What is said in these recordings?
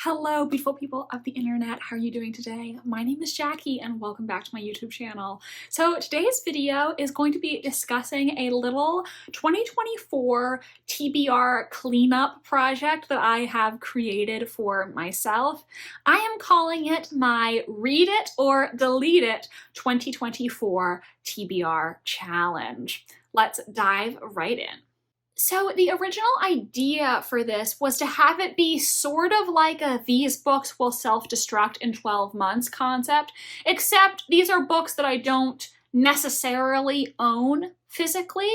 Hello, beautiful people of the internet. How are you doing today? My name is Jackie and welcome back to my YouTube channel. So today's video is going to be discussing a little 2024 TBR cleanup project that I have created for myself. I am calling it my Read It or Delete It 2024 TBR challenge. Let's dive right in. So the original idea for this was to have it be sort of like a these books will self-destruct in 12 months concept, except these are books that I don't necessarily own physically.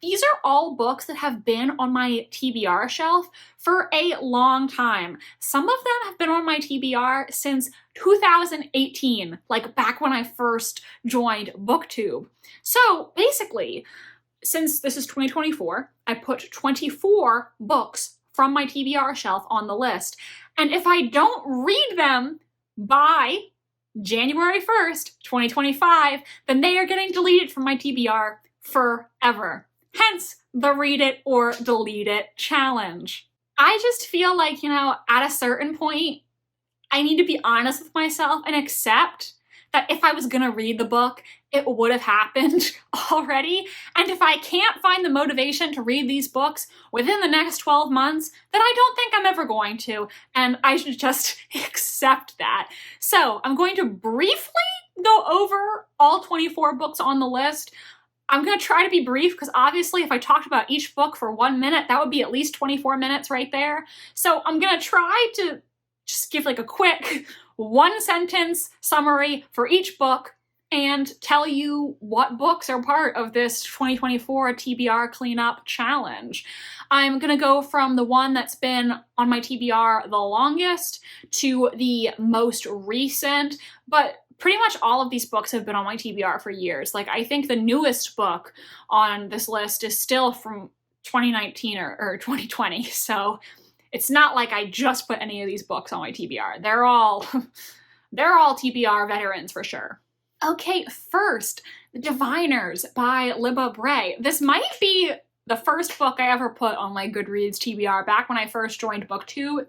These are all books that have been on my TBR shelf for a long time. Some of them have been on my TBR since 2018, like back when I first joined BookTube. So basically, since this is 2024, I put 24 books from my TBR shelf on the list. And if I don't read them by January 1st, 2025, then they are getting deleted from my TBR forever. Hence the Read It or Delete It challenge. I just feel like, at a certain point, I need to be honest with myself and accept that if I was gonna read the book, it would have happened already. And if I can't find the motivation to read these books within the next 12 months, then I don't think I'm ever going to. And I should just accept that. So I'm going to briefly go over all 24 books on the list. I'm gonna try to be brief because obviously if I talked about each book for 1 minute, that would be at least 24 minutes right there. So I'm gonna try to just give like a quick 1-sentence summary for each book and tell you what books are part of this 2024 TBR cleanup challenge. I'm gonna go from the one that's been on my TBR the longest to the most recent, but pretty much all of these books have been on my TBR for years. Like, I think the newest book on this list is still from 2019 or 2020, so it's not like I just put any of these books on my TBR. They're all TBR veterans for sure. Okay, first, The Diviners by Libba Bray. This might be the first book I ever put on my Goodreads TBR back when I first joined BookTube.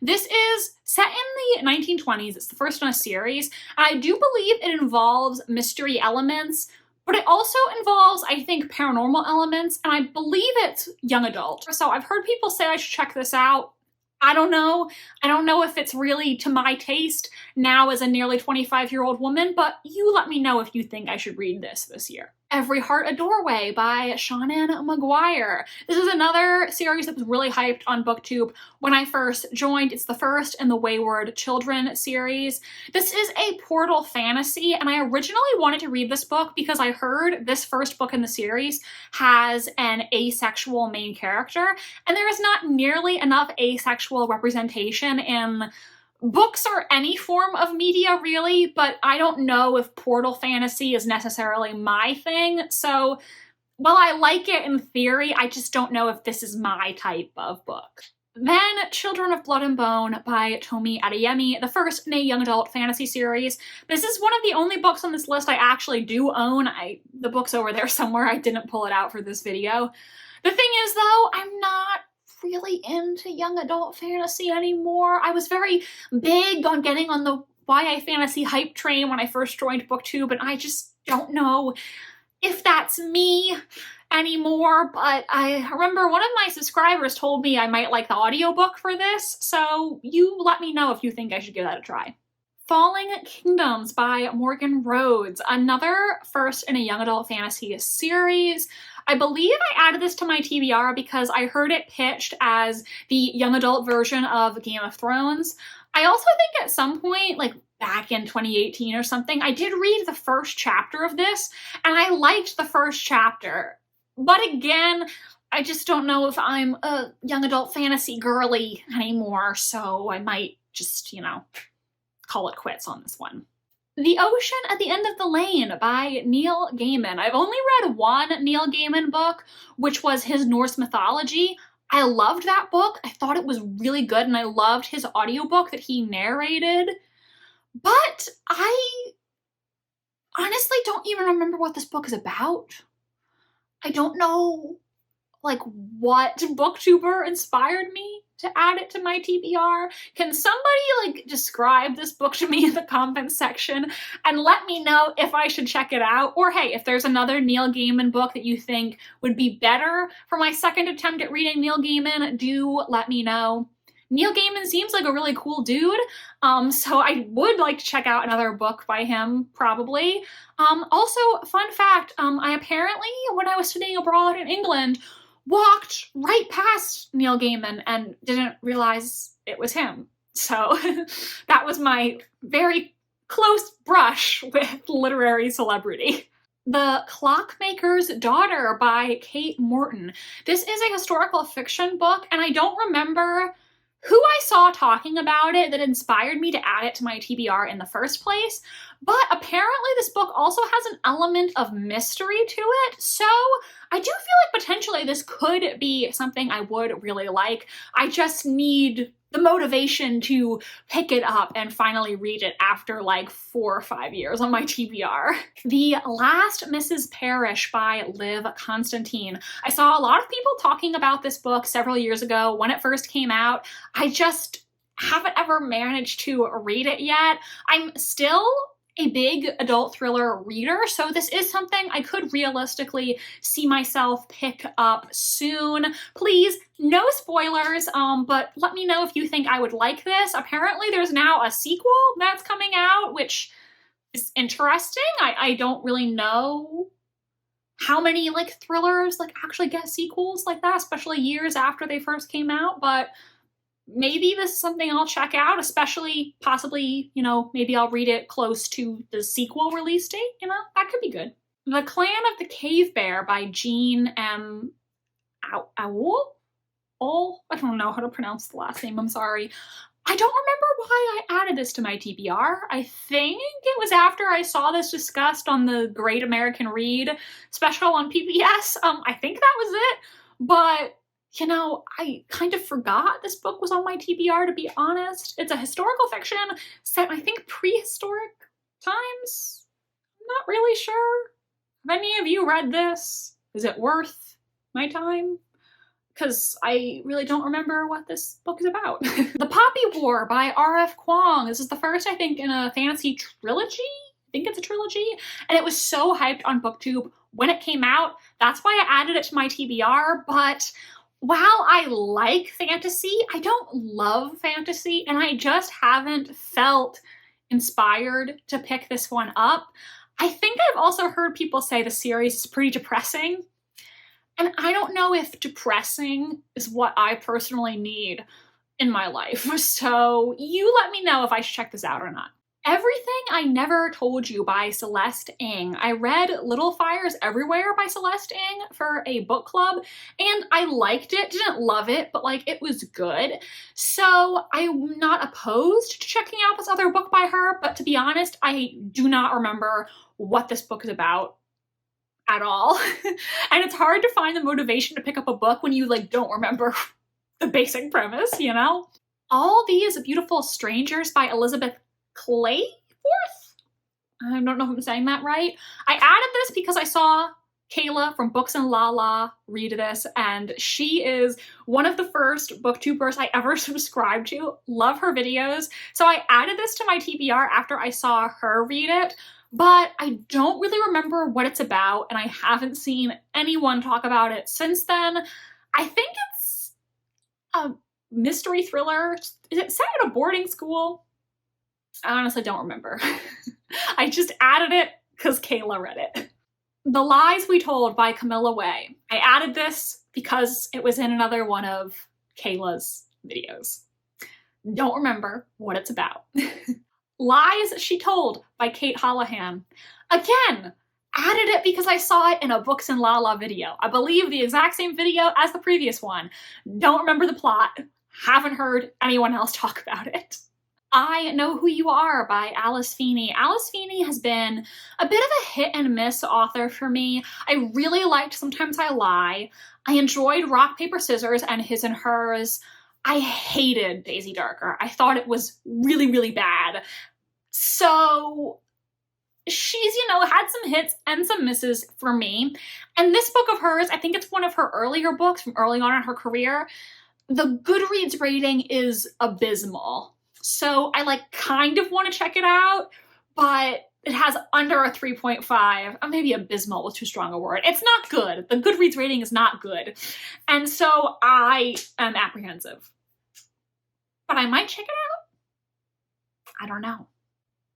This is set in the 1920s. It's the first in a series. And I do believe it involves mystery elements, but it also involves, I think, paranormal elements, and I believe it's young adult. So I've heard people say I should check this out. I don't know. I don't know if it's really to my taste now as a nearly 25-year-old woman, but you let me know if you think I should read this year. Every Heart a Doorway by Shannon McGuire. This is another series that was really hyped on BookTube when I first joined. It's the first in the Wayward Children series. This is a portal fantasy, and I originally wanted to read this book because I heard this first book in the series has an asexual main character, and there is not nearly enough asexual representation in books or any form of media, really, but I don't know if portal fantasy is necessarily my thing. So while I like it in theory, I just don't know if this is my type of book. Then Children of Blood and Bone by Tomi Adeyemi, the first in a young adult fantasy series. This is one of the only books on this list I actually do own. The book's over there somewhere. I didn't pull it out for this video. The thing is, though, I'm not really into young adult fantasy anymore. I was very big on getting on the YA fantasy hype train when I first joined BookTube, and I just don't know if that's me anymore, but I remember one of my subscribers told me I might like the audiobook for this, so you let me know if you think I should give that a try. Falling Kingdoms by Morgan Rhodes, another first in a young adult fantasy series. I believe I added this to my TBR because I heard it pitched as the young adult version of Game of Thrones. I also think at some point, like back in 2018 or something, I did read the first chapter of this, and I liked the first chapter. But again, I just don't know if I'm a young adult fantasy girly anymore, so I might just, call it quits on this one. The Ocean at the End of the Lane by Neil Gaiman. I've only read one Neil Gaiman book, which was his Norse mythology. I loved that book. I thought it was really good, and I loved his audiobook that he narrated. But I honestly don't even remember what this book is about. I don't know, what booktuber inspired me to add it to my TBR? Can somebody like describe this book to me in the comments section and let me know if I should check it out? Or hey, if there's another Neil Gaiman book that you think would be better for my second attempt at reading Neil Gaiman, do let me know. Neil Gaiman seems like a really cool dude, so I would like to check out another book by him, probably. Also, fun fact, I apparently, when I was studying abroad in England, walked right past Neil Gaiman and didn't realize it was him. So that was my very close brush with literary celebrity. The Clockmaker's Daughter by Kate Morton. This is a historical fiction book, and I don't remember who I saw talking about it that inspired me to add it to my TBR in the first place, but apparently this book also has an element of mystery to it, so I do feel like potentially this could be something I would really like. I just need the motivation to pick it up and finally read it after like 4 or 5 years on my TBR. The Last Mrs. Parrish by Liv Constantine. I saw a lot of people talking about this book several years ago when it first came out. I just haven't ever managed to read it yet. I'm still a big adult thriller reader, so this is something I could realistically see myself pick up soon. Please, no spoilers, but let me know if you think I would like this. Apparently there's now a sequel that's coming out, which is interesting. I don't really know how many like thrillers like actually get sequels like that, especially years after they first came out, but maybe this is something I'll check out, especially possibly, you know, maybe I'll read it close to the sequel release date, you know, that could be good. The Clan of the Cave Bear by Jean M. Owl? I don't know how to pronounce the last name, I'm sorry. I don't remember why I added this to my TBR. I think it was after I saw this discussed on the Great American Read special on PBS. I think that was it, but you know, I kind of forgot this book was on my TBR, to be honest. It's a historical fiction set, I think, prehistoric times? I'm not really sure. Have any of you read this? Is it worth my time? Because I really don't remember what this book is about. The Poppy War by R.F. Kuang. This is the first, I think, in a fantasy trilogy? I think it's a trilogy. And it was so hyped on BookTube when it came out. That's why I added it to my TBR, but while I like fantasy, I don't love fantasy, and I just haven't felt inspired to pick this one up. I think I've also heard people say the series is pretty depressing, and I don't know if depressing is what I personally need in my life. So you let me know if I should check this out or not. Everything I Never Told You by Celeste Ng. I read Little Fires Everywhere by Celeste Ng for a book club, and I liked it. Didn't love it, but like it was good. So I'm not opposed to checking out this other book by her, but to be honest, I do not remember what this book is about at all. And it's hard to find the motivation to pick up a book when you like don't remember the basic premise, you know? All These Beautiful Strangers by Elizabeth Clayforth? I don't know if I'm saying that right. I added this because I saw Kayla from Books and Lala read this, and she is one of the first booktubers I ever subscribed to. Love her videos. So I added this to my TBR after I saw her read it, but I don't really remember what it's about, and I haven't seen anyone talk about it since then. I think it's a mystery thriller. Is it set at a boarding school? I honestly don't remember. I just added it because Kayla read it. The Lies We Told by Camilla Way. I added this because it was in another one of Kayla's videos. Don't remember what it's about. Lies She Told by Kate Holohan. Again, added it because I saw it in a Books and Lala video. I believe the exact same video as the previous one. Don't remember the plot. Haven't heard anyone else talk about it. I Know Who You Are by Alice Feeney. Alice Feeney has been a bit of a hit and miss author for me. I really liked Sometimes I Lie. I enjoyed Rock, Paper, Scissors and His and Hers. I hated Daisy Darker. I thought it was really, really bad. So she's, you know, had some hits and some misses for me. And this book of hers, I think it's one of her earlier books from early on in her career. the Goodreads rating is abysmal. So I like kind of want to check it out, but it has under a 3.5. Maybe abysmal was too strong a word. It's not good. The Goodreads rating is not good. And so I am apprehensive. But I might check it out. I don't know.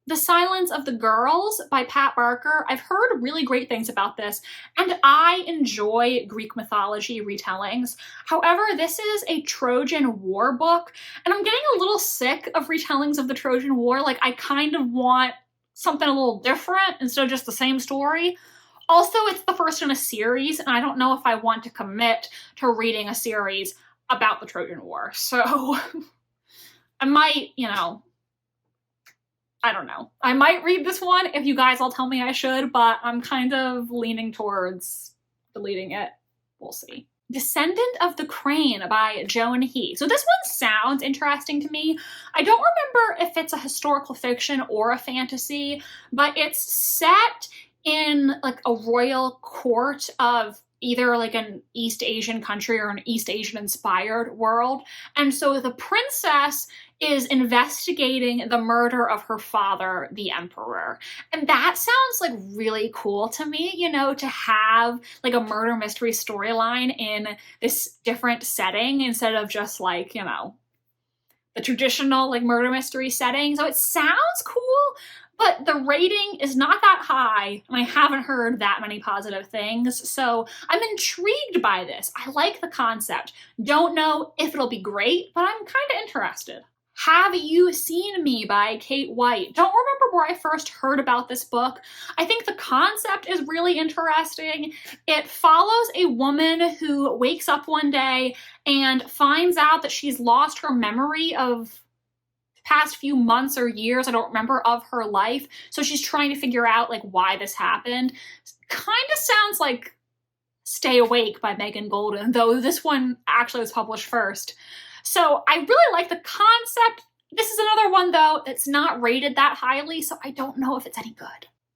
The Silence of the Girls by Pat Barker. I've heard really great things about this, and I enjoy Greek mythology retellings. However, this is a Trojan War book, and I'm getting a little sick of retellings of the Trojan War. Like, I kind of want something a little different instead of just the same story. Also, it's the first in a series, and I don't know if I want to commit to reading a series about the Trojan War. So I might, I don't know. I might read this one if you guys all tell me I should, but I'm kind of leaning towards deleting it. We'll see. Descendant of the Crane by Joan He. So this one sounds interesting to me. I don't remember if it's a historical fiction or a fantasy, but it's set in like a royal court of either like an East Asian country or an East Asian inspired world. And so the princess is investigating the murder of her father, the emperor. And that sounds like really cool to me, to have like a murder mystery storyline in this different setting instead of just like, the traditional like murder mystery setting. So it sounds cool, but the rating is not that high, and I haven't heard that many positive things, so I'm intrigued by this. I like the concept. Don't know if it'll be great, but I'm kind of interested. Have You Seen Me by Kate White. Don't remember where I first heard about this book. I think the concept is really interesting. It follows a woman who wakes up one day and finds out that she's lost her memory of past few months or years, I don't remember, of her life. So she's trying to figure out like why this happened. Kind of sounds like Stay Awake by Megan Golden, though this one actually was published first. So I really like the concept. This is another one though that's not rated that highly, so I don't know if it's any good.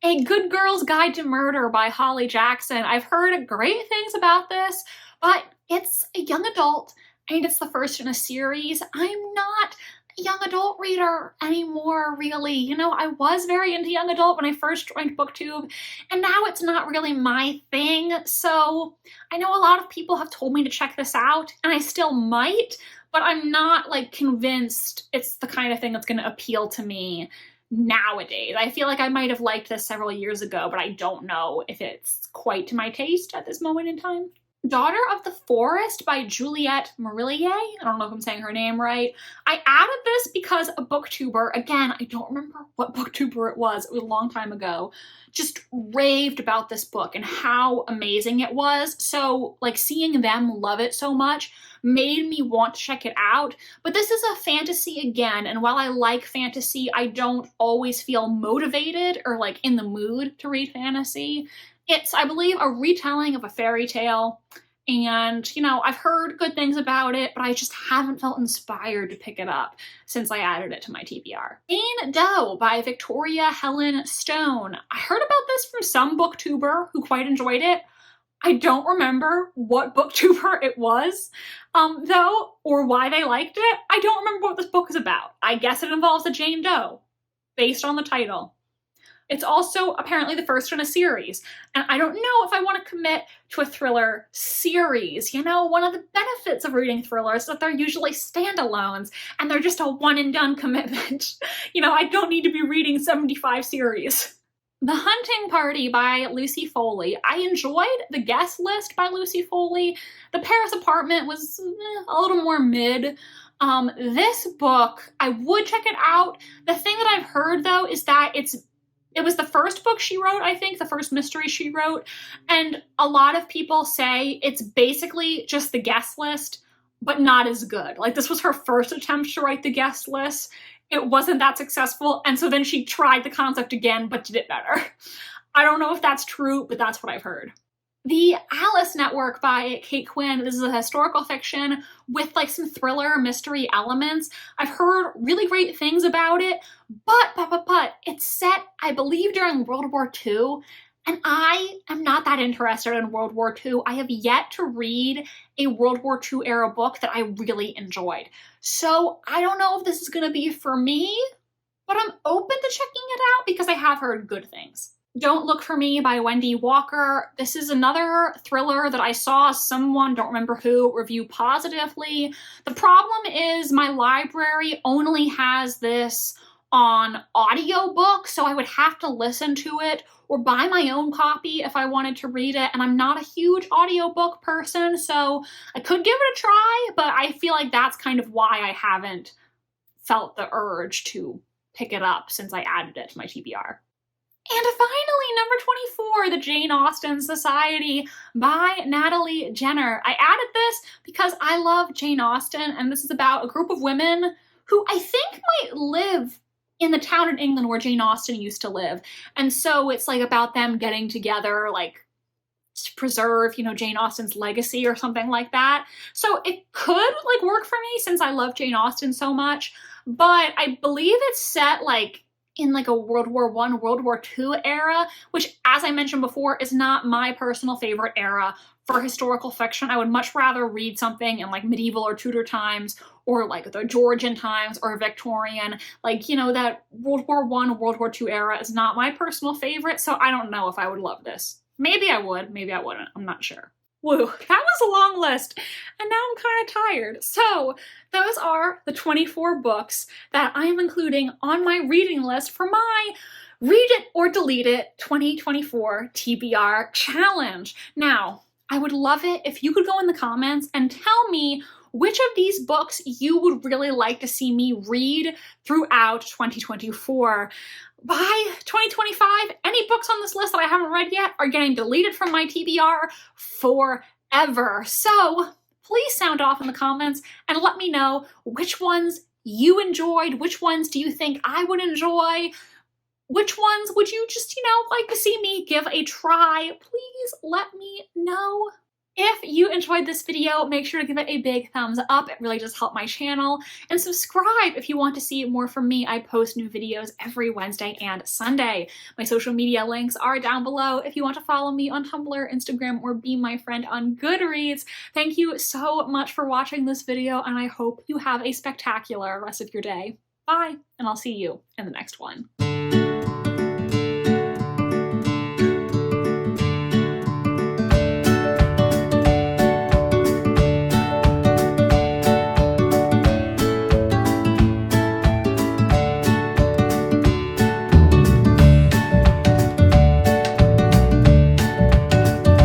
A Good Girl's Guide to Murder by Holly Jackson. I've heard great things about this, but it's a young adult and it's the first in a series. I'm not young adult reader anymore, really. I was very into young adult when I first joined BookTube, and now it's not really my thing. So I know a lot of people have told me to check this out, and I still might, but I'm not like convinced it's the kind of thing that's going to appeal to me nowadays. I feel like I might have liked this several years ago, but I don't know if it's quite to my taste at this moment in time. Daughter of the Forest by Juliette Marillier. I don't know if I'm saying her name right. I added this because a booktuber, again, I don't remember what booktuber it was a long time ago, just raved about this book and how amazing it was. So like seeing them love it so much made me want to check it out. But this is a fantasy again, and while I like fantasy, I don't always feel motivated or like in the mood to read fantasy. It's, I believe, a retelling of a fairy tale, and, I've heard good things about it, but I just haven't felt inspired to pick it up since I added it to my TBR. Jane Doe by Victoria Helen Stone. I heard about this from some booktuber who quite enjoyed it. I don't remember what booktuber it was, though, or why they liked it. I don't remember what this book is about. I guess it involves a Jane Doe, based on the title. It's also apparently the first in a series, and I don't know if I want to commit to a thriller series. One of the benefits of reading thrillers is that they're usually standalones, and they're just a one-and-done commitment. I don't need to be reading 75 series. The Hunting Party by Lucy Foley. I enjoyed The Guest List by Lucy Foley. The Paris Apartment was a little more mid. This book, I would check it out. The thing that I've heard, though, is that it was the first book she wrote, I think, the first mystery she wrote, and a lot of people say it's basically just The Guest List, but not as good. Like, this was her first attempt to write The Guest List. It wasn't that successful, and so then she tried the concept again, but did it better. I don't know if that's true, but that's what I've heard. The Alice Network by Kate Quinn. This is a historical fiction with like some thriller mystery elements. I've heard really great things about it, but it's set, I believe, during World War II, And I am not that interested in World War II. I have yet to read a World War II era book that I really enjoyed. So I don't know if this is gonna be for me, but I'm open to checking it out because I have heard good things. Don't Look for Me by Wendy Walker. This is another thriller that I saw someone, don't remember who, review positively. The problem is my library only has this on audiobook, so I would have to listen to it or buy my own copy if I wanted to read it, and I'm not a huge audiobook person, so I could give it a try, but I feel like that's kind of why I haven't felt the urge to pick it up since I added it to my TBR. And finally, number 24, The Jane Austen Society by Natalie Jenner. I added this because I love Jane Austen, and this is about a group of women who I think might live in the town in England where Jane Austen used to live. And so it's like about them getting together, like, to preserve, you know, Jane Austen's legacy or something like that. So it could, like, work for me since I love Jane Austen so much, but I believe it's set, like, in like a World War I, World War II era, which, as I mentioned before, is not my personal favorite era for historical fiction. I would much rather read something in like medieval or Tudor times, or like the Georgian times or Victorian. Like, you know, that World War I, World War II era is not my personal favorite, so I don't know if I would love this. Maybe I would, maybe I wouldn't, I'm not sure. Woo, that was a long list, and now I'm kind of tired. So those are the 24 books that I am including on my reading list for my Read It or Delete It 2024 TBR challenge. Now, I would love it if you could go in the comments and tell me which of these books you would really like to see me read throughout 2024. By 2025, any books on this list that I haven't read yet are getting deleted from my TBR forever. So please sound off in the comments and let me know which ones you enjoyed, which ones do you think I would enjoy, which ones would you just, you know, like to see me give a try. Please let me know. If you enjoyed this video, make sure to give it a big thumbs up. It really does help my channel. And subscribe if you want to see more from me. I post new videos every Wednesday and Sunday. My social media links are down below if you want to follow me on Tumblr, Instagram, or be my friend on Goodreads. Thank you so much for watching this video, and I hope you have a spectacular rest of your day. Bye, and I'll see you in the next one.